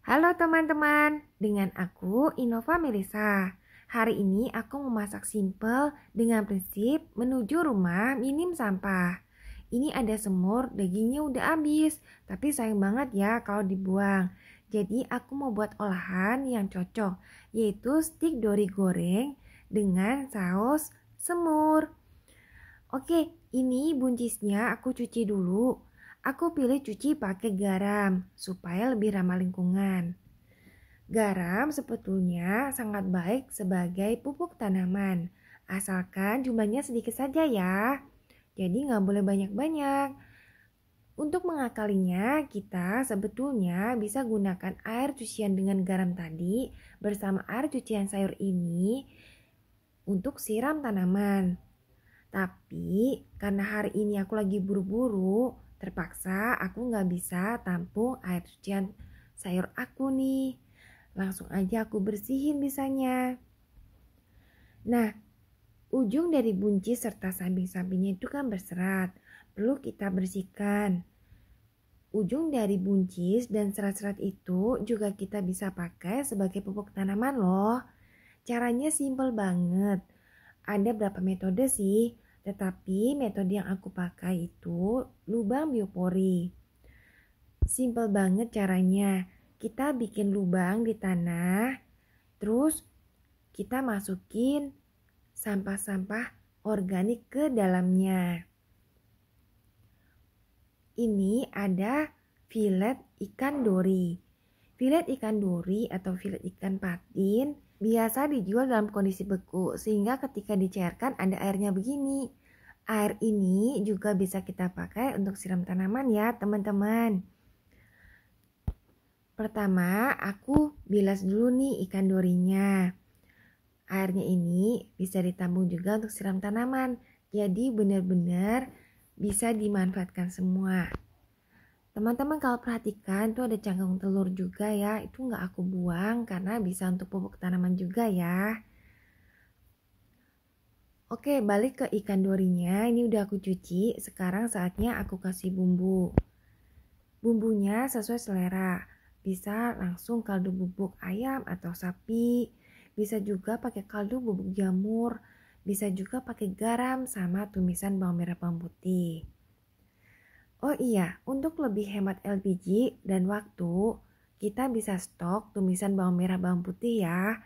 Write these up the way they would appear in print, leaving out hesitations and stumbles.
Halo teman-teman, dengan aku Innova Melisa. Hari ini aku memasak simple dengan prinsip menuju rumah minim sampah. Ini ada semur, dagingnya udah habis, tapi sayang banget ya kalau dibuang. Jadi aku mau buat olahan yang cocok, yaitu stik dori goreng dengan saus semur. Oke, ini buncisnya aku cuci dulu. Aku pilih cuci pakai garam supaya lebih ramah lingkungan. Garam sebetulnya sangat baik sebagai pupuk tanaman, asalkan jumlahnya sedikit saja ya. Jadi nggak boleh banyak-banyak. Untuk mengakalinya, kita sebetulnya bisa gunakan air cucian dengan garam tadi bersama air cucian sayur ini untuk siram tanaman. Tapi karena hari ini aku lagi buru-buru, terpaksa aku nggak bisa tampung air cucian sayur aku nih. Langsung aja aku bersihin bisanya. Nah, ujung dari buncis serta samping-sampingnya itu kan berserat. Perlu kita bersihkan. Ujung dari buncis dan serat-serat itu juga kita bisa pakai sebagai pupuk tanaman loh. Caranya simple banget. Ada berapa metode sih, tetapi metode yang aku pakai itu lubang biopori. Simple banget caranya. Kita bikin lubang di tanah, terus kita masukin sampah-sampah organik ke dalamnya. Ini ada filet ikan dori. Filet ikan dori atau filet ikan patin biasa dijual dalam kondisi beku sehingga ketika dicairkan ada airnya begini. Air ini juga bisa kita pakai untuk siram tanaman ya teman-teman. Pertama aku bilas dulu nih ikan dorinya. Airnya ini bisa ditampung juga untuk siram tanaman. Jadi benar-benar bisa dimanfaatkan semua. Teman-teman kalau perhatikan tuh ada cangkang telur juga ya. Itu nggak aku buang karena bisa untuk pupuk tanaman juga ya. Oke, balik ke ikan dorinya. Ini udah aku cuci. Sekarang saatnya aku kasih bumbu. Bumbunya sesuai selera. Bisa langsung kaldu bubuk ayam atau sapi. Bisa juga pakai kaldu bubuk jamur. Bisa juga pakai garam sama tumisan bawang merah bawang putih. Oh iya, untuk lebih hemat LPG dan waktu, kita bisa stok tumisan bawang merah bawang putih ya.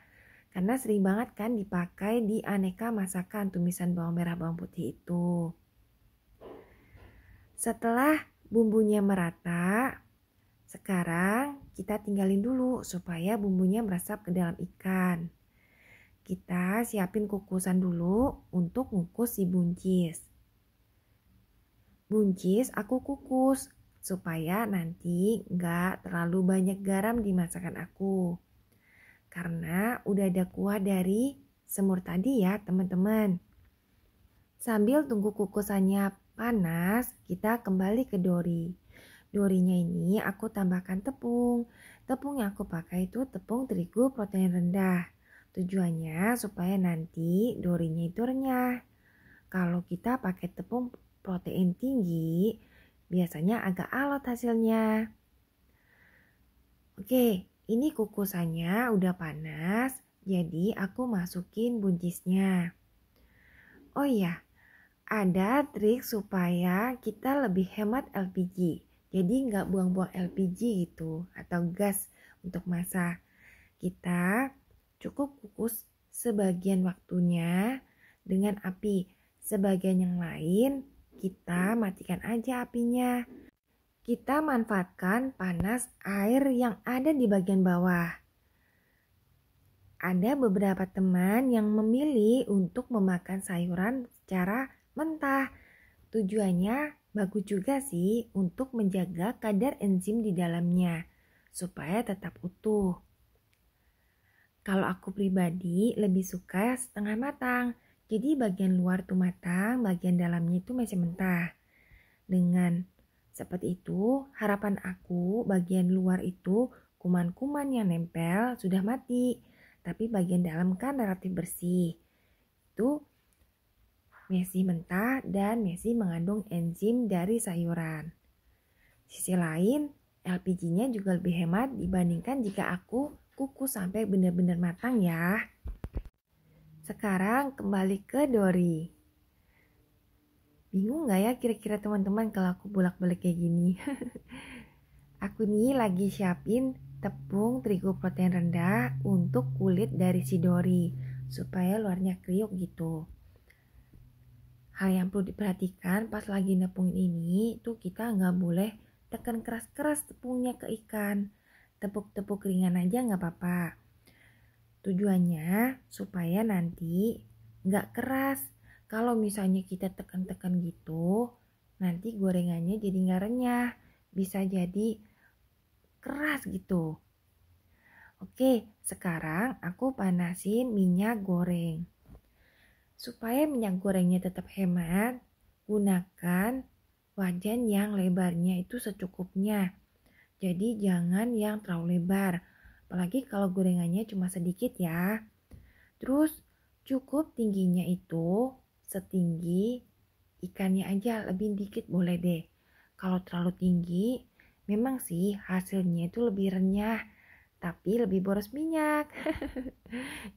Karena sering banget kan dipakai di aneka masakan tumisan bawang merah bawang putih itu. Setelah bumbunya merata, sekarang kita tinggalin dulu supaya bumbunya meresap ke dalam ikan. Kita siapin kukusan dulu untuk ngukus si buncis. Buncis aku kukus supaya nanti nggak terlalu banyak garam di masakan aku. Karena udah ada kuah dari semur tadi ya teman-teman. Sambil tunggu kukusannya panas, kita kembali ke dori. Dorinya ini aku tambahkan tepung. Tepung yang aku pakai itu tepung terigu protein rendah. Tujuannya supaya nanti dorinya itu renyah. Kalau kita pakai tepung protein tinggi, biasanya agak alot hasilnya. Oke, ini kukusannya udah panas, jadi aku masukin buncisnya. Oh iya, ada trik supaya kita lebih hemat LPG. Jadi nggak buang-buang LPG gitu atau gas untuk masak. Kita cukup kukus sebagian waktunya dengan api. Sebagian yang lain kita matikan aja apinya. Kita manfaatkan panas air yang ada di bagian bawah. Ada beberapa teman yang memilih untuk memakan sayuran secara mentah. Tujuannya bagus juga sih untuk menjaga kadar enzim di dalamnya supaya tetap utuh. Kalau aku pribadi lebih suka setengah matang. Jadi bagian luar tuh matang, bagian dalamnya itu masih mentah. Dengan seperti itu, harapan aku bagian luar itu kuman-kuman yang nempel sudah mati. Tapi bagian dalam kan relatif bersih. Itu masih mentah dan masih mengandung enzim dari sayuran. Sisi lain, LPG-nya juga lebih hemat dibandingkan jika aku kukus sampai benar-benar matang ya. Sekarang kembali ke Dori. Bingung gak ya kira-kira teman-teman kalau aku bolak-balik kayak gini? Aku nih lagi siapin tepung terigu protein rendah untuk kulit dari si Dori supaya luarnya kriuk gitu. Hal yang perlu diperhatikan pas lagi nepungin ini tuh kita nggak boleh tekan keras-keras tepungnya ke ikan. Tepuk-tepuk ringan aja nggak apa-apa. Tujuannya supaya nanti nggak keras. Kalau misalnya kita tekan-tekan gitu, nanti gorengannya jadi nggak renyah. Bisa jadi keras gitu. Oke, sekarang aku panasin minyak goreng. Supaya minyak gorengnya tetap hemat, gunakan wajan yang lebarnya itu secukupnya. Jadi jangan yang terlalu lebar, apalagi kalau gorengannya cuma sedikit ya. Terus cukup tingginya itu setinggi ikannya aja, lebih dikit boleh deh. Kalau terlalu tinggi, memang sih hasilnya itu lebih renyah, tapi lebih boros minyak.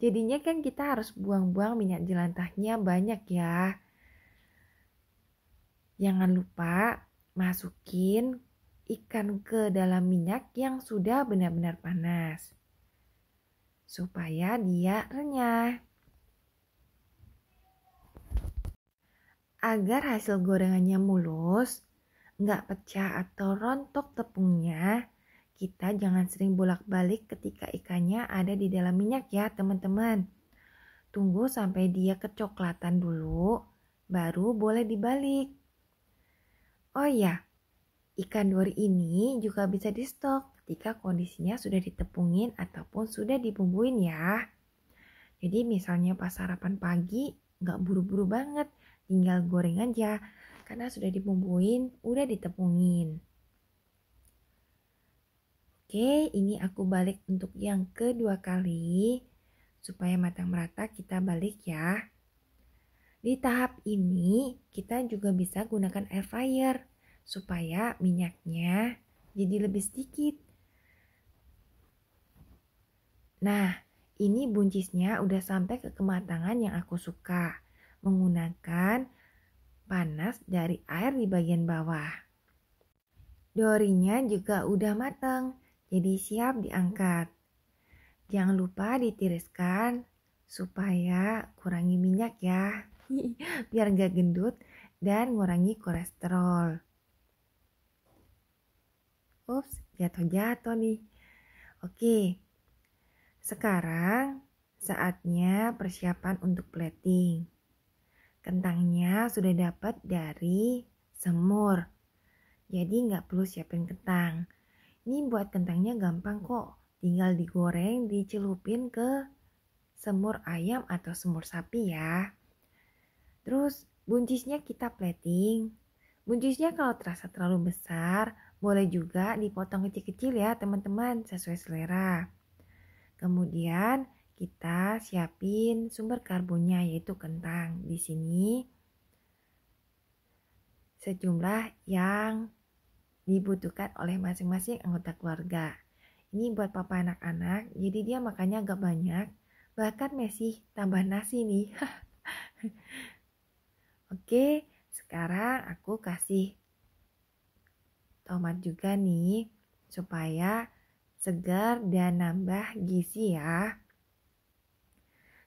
Jadinya kan kita harus buang-buang minyak jelantahnya banyak ya. Jangan lupa masukin ikan ke dalam minyak yang sudah benar-benar panas. Supaya dia renyah. Agar hasil gorengannya mulus, nggak pecah atau rontok tepungnya, kita jangan sering bolak-balik ketika ikannya ada di dalam minyak ya teman-teman. Tunggu sampai dia kecoklatan dulu, baru boleh dibalik. Oh ya, ikan dori ini juga bisa di stok ketika kondisinya sudah ditepungin ataupun sudah dibumbuin ya. Jadi misalnya pas sarapan pagi, nggak buru-buru banget, tinggal goreng aja. Karena sudah dibumbuin, udah ditepungin. Oke, ini aku balik untuk yang kedua kali. Supaya matang merata kita balik ya. Di tahap ini kita juga bisa gunakan air fryer supaya minyaknya jadi lebih sedikit. Nah, ini buncisnya udah sampai ke kematangan yang aku suka. Menggunakan panas dari air di bagian bawah. Dorinya juga udah matang, jadi siap diangkat. Jangan lupa ditiriskan supaya kurangi minyak ya, biar gak gendut dan ngurangi kolesterol. Ups, jatuh-jatuh nih. Oke, sekarang saatnya persiapan untuk plating. Kentangnya sudah dapat dari semur, jadi nggak perlu siapin kentang. Ini buat kentangnya gampang kok, tinggal digoreng, dicelupin ke semur ayam atau semur sapi ya. Terus buncisnya kita plating. Buncisnya kalau terasa terlalu besar, boleh juga dipotong kecil-kecil ya teman-teman, sesuai selera. Kemudian kita siapin sumber karbonnya yaitu kentang. Di sini sejumlah yang dibutuhkan oleh masing-masing anggota keluarga. Ini buat papa anak-anak, jadi dia makannya agak banyak. Bahkan Messi tambah nasi nih. Oke, sekarang aku kasih tomat juga nih supaya segar dan nambah gizi ya.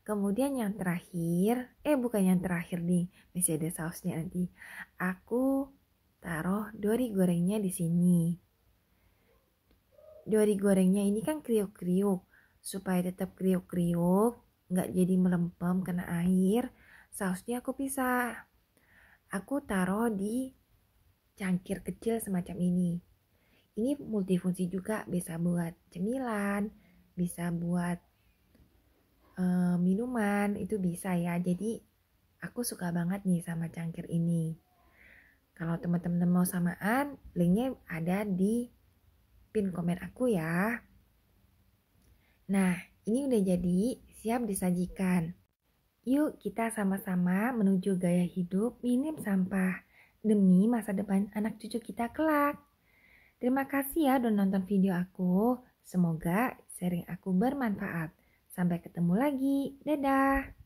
Kemudian yang terakhir, bukan yang terakhir nih, masih ada sausnya nanti. Aku taruh dori gorengnya di sini. Dori gorengnya ini kan kriuk-kriuk, supaya tetap kriuk-kriuk, nggak jadi melempem kena air. Sausnya aku pisah. Aku taruh di cangkir kecil semacam ini. Ini multifungsi juga, bisa buat cemilan, bisa buat minuman, itu bisa ya. Jadi aku suka banget nih sama cangkir ini. Kalau teman-teman mau samaan, linknya ada di pin komen aku ya. Nah, ini udah jadi, siap disajikan. Yuk kita sama-sama menuju gaya hidup minim sampah demi masa depan anak cucu kita kelak. Terima kasih ya udah nonton video aku. Semoga sharing aku bermanfaat. Sampai ketemu lagi. Dadah.